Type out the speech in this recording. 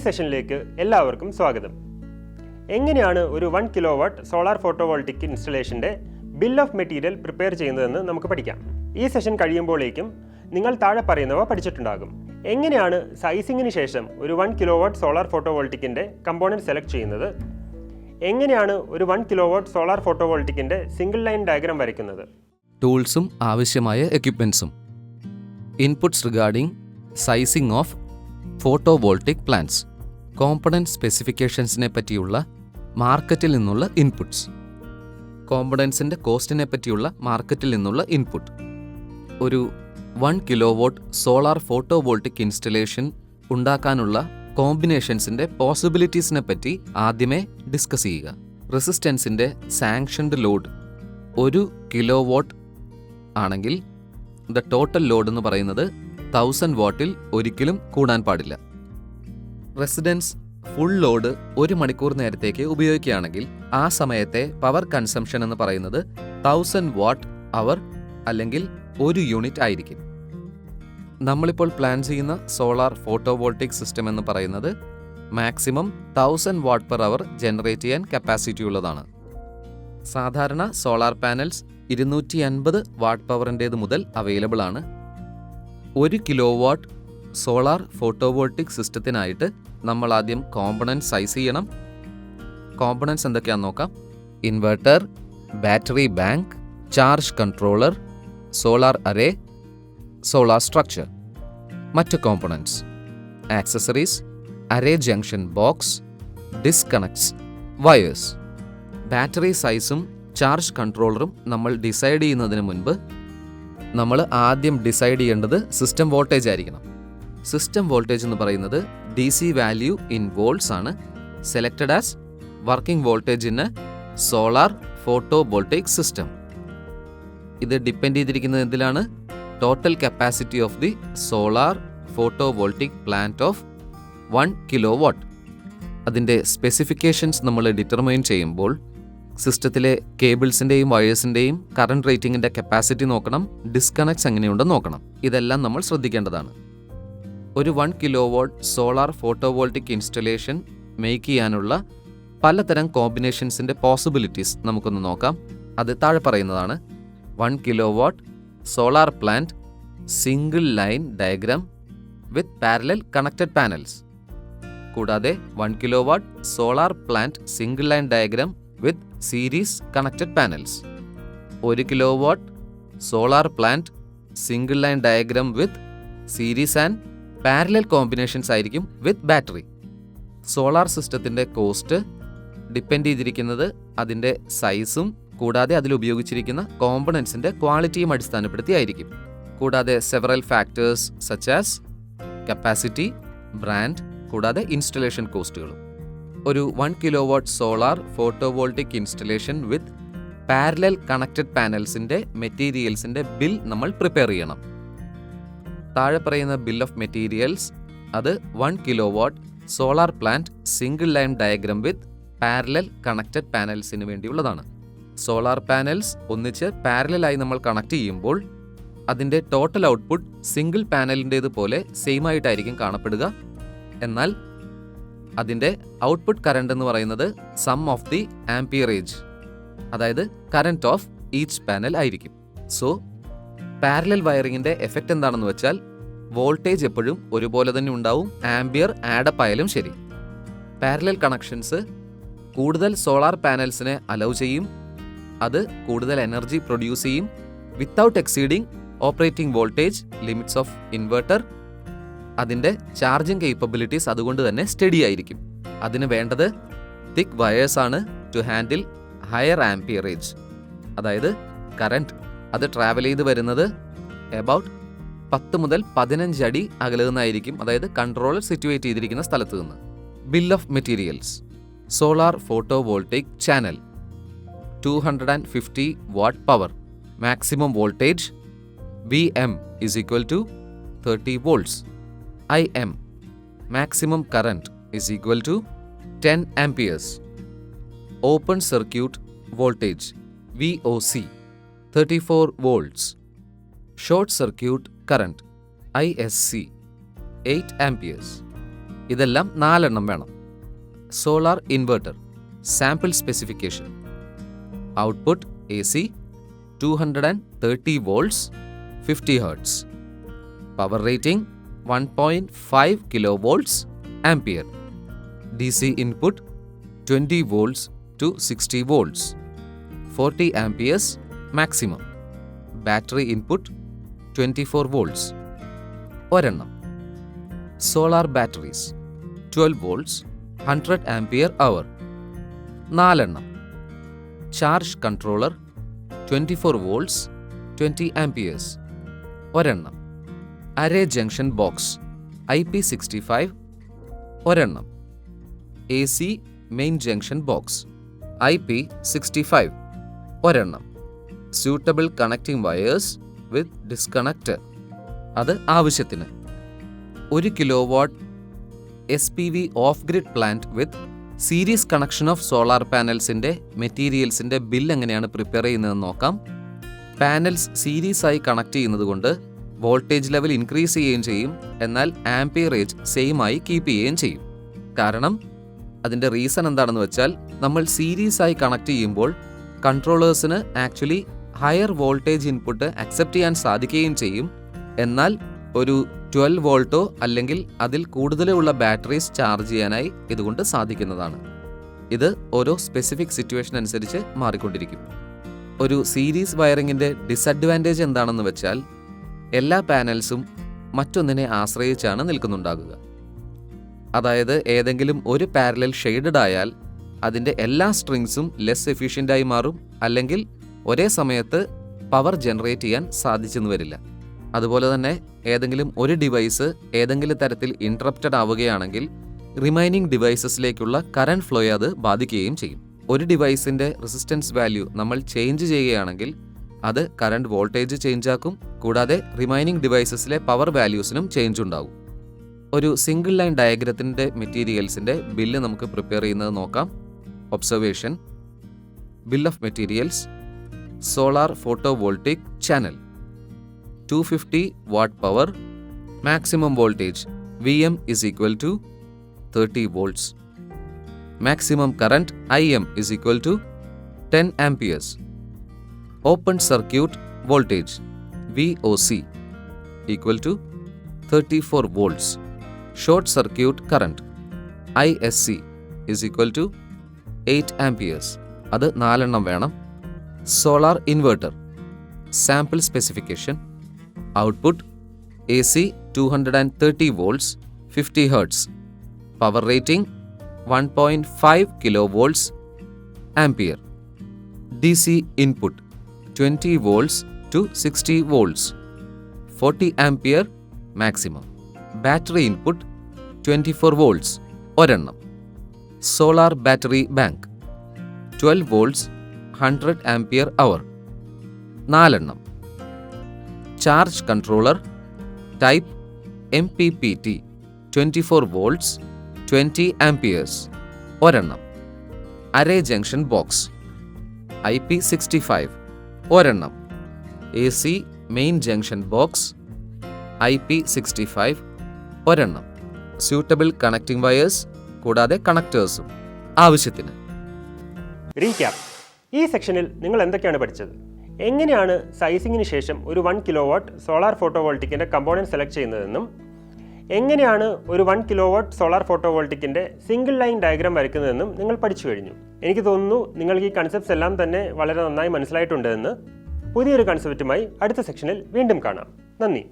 സെഷനിലേക്ക് എല്ലാവർക്കും സ്വാഗതം. എങ്ങനെയാണ് ഒരു 1 കിലോ വാട്ട് സോളാർ ഫോട്ടോവോൾട്ടിക് ഇൻസ്റ്റലേഷൻ്റെ ബിൽ ഓഫ് മെറ്റീരിയൽ പ്രിപ്പയർ ചെയ്യുന്നതെന്ന് നമുക്ക് പഠിക്കാം. ഈ സെഷൻ കഴിയുമ്പോഴേക്കും നിങ്ങൾ താഴെ പറയുന്നവ പഠിച്ചിട്ടുണ്ടാകും. എങ്ങനെയാണ് സൈസിങ്ങിന് ശേഷം ഒരു 1 കിലോ വാട്ട് സോളാർ ഫോട്ടോവോൾട്ടിക്കിൻ്റെ കമ്പോണൻറ്റ് സെലക്ട് ചെയ്യുന്നത്, എങ്ങനെയാണ് ഒരു 1 കിലോ വാട്ട് സോളാർ ഫോട്ടോവോൾട്ടിക്കിൻ്റെ സിംഗിൾ ലൈൻ ഡയഗ്രാം വരയ്ക്കുന്നത്, ടൂൾസും ആവശ്യമായ എക്യുപ്മെൻസും, inputs regarding sizing of photovoltaic plants, component സ്പെസിഫിക്കേഷൻസിനെ പറ്റിയുള്ള മാർക്കറ്റിൽ നിന്നുള്ള ഇൻപുട്സ്, കോമ്പണൻസിൻ്റെ കോസ്റ്റിനെ പറ്റിയുള്ള മാർക്കറ്റിൽ നിന്നുള്ള ഇൻപുട്ട്. ഒരു 1 kilo watt solar photovoltaic installation ഉണ്ടാക്കാനുള്ള കോമ്പിനേഷൻസിൻ്റെ പോസിബിലിറ്റീസിനെ പറ്റി ആദ്യമേ ഡിസ്കസ് ചെയ്യുക. റെസിസ്റ്റൻസിൻ്റെ സാങ്ഷൻഡ് ലോഡ് 1 കിലോ വാട്ട് ആണെങ്കിൽ ദ ടോട്ടൽ ലോഡ് എന്ന് പറയുന്നത് 1000 വാട്ടിൽ ഒരിക്കലും കൂടാൻ പാടില്ല. റെസിഡൻസ് ഫുൾ ലോഡ് 1 മണിക്കൂർ നേരത്തേക്ക് ഉപയോഗിക്കുകയാണെങ്കിൽ ആ സമയത്തെ പവർ കൺസംഷൻ എന്ന് പറയുന്നത് 1000 വാട്ട് അവർ അല്ലെങ്കിൽ 1 യൂണിറ്റ് ആയിരിക്കും. നമ്മളിപ്പോൾ പ്ലാൻ ചെയ്യുന്ന സോളാർ ഫോട്ടോവോൾട്ടിക് സിസ്റ്റം എന്ന് പറയുന്നത് maximum 1000 watt per hour generate ചെയ്യാൻ കപ്പാസിറ്റി ഉള്ളതാണ്. സാധാരണ സോളാർ പാനൽസ് 250 വാട്ട് പവറിൻ്റേത് മുതൽ അവൈലബിൾ ആണ്. 1 കിലോ വാട്ട് സോളാർ ഫോട്ടോവോൾട്ടിക് സിസ്റ്റത്തിനായിട്ട് നമ്മൾ ആദ്യം കോമ്പണൻറ്റ് സൈസ് ചെയ്യണം. കോമ്പണൻറ്റ്സ് എന്തൊക്കെയാണെന്ന് നോക്കാം. Inverter, battery bank, charge controller, solar array, solar structure. മറ്റ് components: accessories, array junction box, disconnects, wires. Battery സൈസും ചാർജ് കൺട്രോളറും നമ്മൾ ഡിസൈഡ് ചെയ്യുന്നതിന് മുൻപ് നമ്മൾ ആദ്യം ഡിസൈഡ് ചെയ്യേണ്ടത് സിസ്റ്റം വോൾട്ടേജ് ആയിരിക്കണം. സിസ്റ്റം വോൾട്ടേജ് എന്ന് പറയുന്നത് DC വാല്യൂ ഇൻ വോൾട്ട്സ് ആണ്. Selected as working voltage in a solar photovoltaic system. ഇത് ഡിപ്പെൻഡ് ചെയ്തിരിക്കുന്നത് എന്തിലാണ്? Total capacity of the solar photovoltaic plant of 1 kilo watt. അതിൻ്റെ സ്പെസിഫിക്കേഷൻസ് നമ്മൾ ഡിറ്റർമൈൻ ചെയ്യുമ്പോൾ സിസ്റ്റത്തിലെ കേബിൾസിൻ്റെയും വയേഴ്സിൻ്റെയും കറണ്ട് റേറ്റിംഗിൻ്റെ കപ്പാസിറ്റി നോക്കണം, ഡിസ്കണക്ട്സ് എങ്ങനെയുണ്ടെന്ന് നോക്കണം. ഇതെല്ലാം നമ്മൾ ശ്രദ്ധിക്കേണ്ടതാണ്. ഒരു 1 kilo watt solar photovoltaic installation make ചെയ്യാനുള്ള പലതരം കോമ്പിനേഷൻസിൻ്റെ പോസിബിലിറ്റീസ് നമുക്കൊന്ന് നോക്കാം. അത് താഴെ പറയുന്നതാണ്. 1 kilo watt solar plant single line diagram with parallel connected panels. കൂടാതെ 1 kilo watt solar plant single line diagram with series connected panels. 1 kilo watt solar plant single line diagram with series and parallel combinations ആയിരിക്കും വിത്ത് battery. Solar സിസ്റ്റത്തിൻ്റെ cost depend ചെയ്തിരിക്കുന്നത് അതിൻ്റെ സൈസും കൂടാതെ അതിൽ ഉപയോഗിച്ചിരിക്കുന്ന കോമ്പണൻസിൻ്റെ ക്വാളിറ്റിയും അടിസ്ഥാനപ്പെടുത്തി ആയിരിക്കും. കൂടാതെ several factors such as capacity, brand, കൂടാതെ ഇൻസ്റ്റലേഷൻ കോസ്റ്റുകളും. ഒരു 1 kilo watt solar photovoltaic installation with parallel connected പാനൽസിൻ്റെ മെറ്റീരിയൽസിൻ്റെ ബിൽ നമ്മൾ പ്രിപ്പയർ ചെയ്യണം. താഴെ പറയുന്ന ബിൽ ഓഫ് മെറ്റീരിയൽസ് അത് 1 kilo watt solar plant single line diagram with parallel connected പാനൽസിന് വേണ്ടിയുള്ളതാണ്. സോളാർ പാനൽസ് ഒന്നിച്ച് പാരലലായി നമ്മൾ കണക്ട് ചെയ്യുമ്പോൾ അതിൻ്റെ ടോട്ടൽ ഔട്ട്പുട്ട് സിംഗിൾ പാനലിൻ്റേതുപോലെ സെയിം ആയിട്ടായിരിക്കും കാണപ്പെടുക. എന്നാൽ അതിൻ്റെ ഔട്ട്പുട്ട് കറണ്ട് എന്ന് പറയുന്നത് സം ഓഫ് ദി ആംപിയറേജ്, അതായത് കറന്റ് ഓഫ് ഈച്ച് പാനൽ ആയിരിക്കും. സോ പാരലൽ വയറിങ്ങിൻ്റെ എഫക്റ്റ് എന്താണെന്ന് വെച്ചാൽ വോൾട്ടേജ് എപ്പോഴും ഒരുപോലെ തന്നെ ഉണ്ടാവും, ആംപിയർ ആഡപ്പ് ആയാലും ശരി. പാരലൽ കണക്ഷൻസ് കൂടുതൽ സോളാർ പാനൽസിനെ അലൗ ചെയ്യും, അത് കൂടുതൽ എനർജി പ്രൊഡ്യൂസ് ചെയ്യും without exceeding operating voltage limits of inverter. അതിൻ്റെ ചാർജിങ് കേപ്പബിലിറ്റീസ് അതുകൊണ്ട് തന്നെ സ്റ്റഡി ആയിരിക്കും. അതിന് വേണ്ടത് തിക്ക് വയേഴ്സ് ആണ് ടു ഹാൻഡിൽ ഹയർ ആംപിയറേജ്, അതായത് കറണ്ട് അത് ട്രാവൽ ചെയ്ത് വരുന്നത് എബൌട്ട് 10 മുതൽ 15 അടി അകലെ നിന്നായിരിക്കും, അതായത് കൺട്രോൾ സിറ്റുവേറ്റ് ചെയ്തിരിക്കുന്ന സ്ഥലത്ത് നിന്ന്. Bill of materials: solar photovoltaic channel 250 watt power, maximum voltage VM is equal to 30 volts. IM maximum current is equal to 10 amperes. Open circuit voltage VOC 34 volts. Short circuit current ISC 8 amperes. ഇതെല്ലാം 4 വേണം. Solar inverter sample specification. Output AC 230 volts 50 Hz. Power rating 1.5 kilovolts ampere. DC input 20 volts to 60 volts 40 amperes maximum. Battery input 24 volts. ഒരെണ്ണം. Solar batteries 12 volts 100 ampere hour. 4 charge controller 24 volts 20 amperes. ഒരെണ്ണം. അരേ junction box IP65. ഒരെണ്ണം. AC main junction box IP65. ഒരെണ്ണം. Suitable connecting wires with disconnector. അത് ആവശ്യത്തിന്. 1 kilowatt SPV off grid plant with series connection of solar പാനൽസിൻ്റെ മെറ്റീരിയൽസിൻ്റെ bill എങ്ങനെയാണ് prepare ചെയ്യുന്നതെന്ന് നോക്കാം. പാനൽസ് സീരീസ് ആയി കണക്ട് ചെയ്യുന്നത് കൊണ്ട് വോൾട്ടേജ് ലെവൽ ഇൻക്രീസ് ചെയ്യുകയും ചെയ്യും, എന്നാൽ ആംപിയറേജ് സെയിം ആയി കീപ്പ് ചെയ്യുകയും ചെയ്യും. കാരണം അതിൻ്റെ റീസൺ എന്താണെന്ന് വെച്ചാൽ, നമ്മൾ സീരീസ് ആയി കണക്ട് ചെയ്യുമ്പോൾ കൺട്രോളേഴ്സിന് actually higher voltage input accept ചെയ്യാൻ സാധിക്കുകയും ചെയ്യും, എന്നാൽ ഒരു 12 വോൾട്ടോ അല്ലെങ്കിൽ അതിൽ കൂടുതലുള്ള ബാറ്ററീസ് ചാർജ് ചെയ്യാനായി ഇതുകൊണ്ട് സാധിക്കുന്നതാണ്. ഇത് ഓരോ സ്പെസിഫിക് സിറ്റുവേഷൻ അനുസരിച്ച് മാറിക്കൊണ്ടിരിക്കും. ഒരു സീരീസ് വയറിങ്ങിൻ്റെ ഡിസഡ്വാൻറ്റേജ് എന്താണെന്ന് വെച്ചാൽ, എല്ലാ പാനൽസും മറ്റൊന്നിനെ ആശ്രയിച്ചാണ് നിൽക്കുന്നുണ്ടാകുക. അതായത് ഏതെങ്കിലും ഒരു പാരലൽ ഷെയ്ഡഡ് ആയാൽ അതിൻ്റെ എല്ലാ സ്ട്രിങ്സും ലെസ് എഫിഷ്യൻ്റായി മാറും, അല്ലെങ്കിൽ ഒരേ സമയത്ത് പവർ ജനറേറ്റ് ചെയ്യാൻ സാധിച്ചെന്ന് വരില്ല. അതുപോലെ തന്നെ ഏതെങ്കിലും ഒരു ഡിവൈസ് ഏതെങ്കിലും തരത്തിൽ ഇൻട്രപ്റ്റഡ് ആവുകയാണെങ്കിൽ റിമൈനിങ് ഡിവൈസസിലേക്കുള്ള കറണ്ട് ഫ്ലോയെ അത് ബാധിക്കുകയും ചെയ്യും. ഒരു ഡിവൈസിൻ്റെ റെസിസ്റ്റൻസ് വാല്യൂ നമ്മൾ ചേഞ്ച് ചെയ്യുകയാണെങ്കിൽ അത് കറണ്ട് വോൾട്ടേജ് ചേഞ്ച് ആക്കും, കൂടാതെ റിമൈനിങ് ഡിവൈസസിലെ പവർ വാല്യൂസിനും ചേഞ്ച് ഉണ്ടാകും. ഒരു സിംഗിൾ ലൈൻ ഡയഗ്രത്തിൻ്റെ മെറ്റീരിയൽസിൻ്റെ ബില്ല് നമുക്ക് പ്രിപ്പയർ ചെയ്യുന്നത് നോക്കാം. Observation. Bill of materials. Solar photovoltaic channel 250 watt power. Maximum voltage VM is equal to 30 volts. Maximum current IM is equal to 10 amperes. Open circuit voltage VOC equal to 34 volts. Short circuit current ISC is equal to 8 amperes. അത് 4 വേണം. Solar inverter sample specification. Output AC 230 volts 50 Hz. Power rating 1.5 kilovolts ampere. DC input 20 volts to 60 volts 40 ampere maximum. Battery input 24 volts. ഒരെണ്ണം. Solar battery bank 12 volts 100 ampere hour. 4 charge controller type MPPT 24 volts 20 amperes. ഒരെണ്ണം. അരേ junction box IP65. ഒരെണ്ണം. AC main junction box IP65. ഒരെണ്ണം. Suitable connecting wires കൂടാതെ കണക്ടേഴ്സും ആവശ്യത്തിന്. Recap. ഈ സെക്ഷനിൽ നിങ്ങൾ എന്തൊക്കെയാണ് പഠിച്ചത്? എങ്ങനെയാണ് സൈസിങ്ങിന് ശേഷം ഒരു 1 kilowatt സോളാർ ഫോട്ടോവോൾട്ടിക്കിൻ്റെ കമ്പോണൻറ്റ് സെലക്ട് ചെയ്യുന്നതെന്നും, എങ്ങനെയാണ് ഒരു 1 kilowatt സോളാർ ഫോട്ടോവോൾട്ടിക്കിൻ്റെ സിംഗിൾ ലൈൻ ഡയഗ്രാം വരയ്ക്കുന്നതെന്നും നിങ്ങൾ പഠിച്ചു കഴിഞ്ഞു. എനിക്ക് തോന്നുന്നു നിങ്ങൾക്ക് ഈ കൺസെപ്റ്റ്സ് എല്ലാം തന്നെ വളരെ നന്നായി മനസ്സിലായിട്ടുണ്ടെന്ന്. പുതിയൊരു കൺസെപ്റ്റുമായി അടുത്ത സെക്ഷനിൽ വീണ്ടും കാണാം. നന്ദി.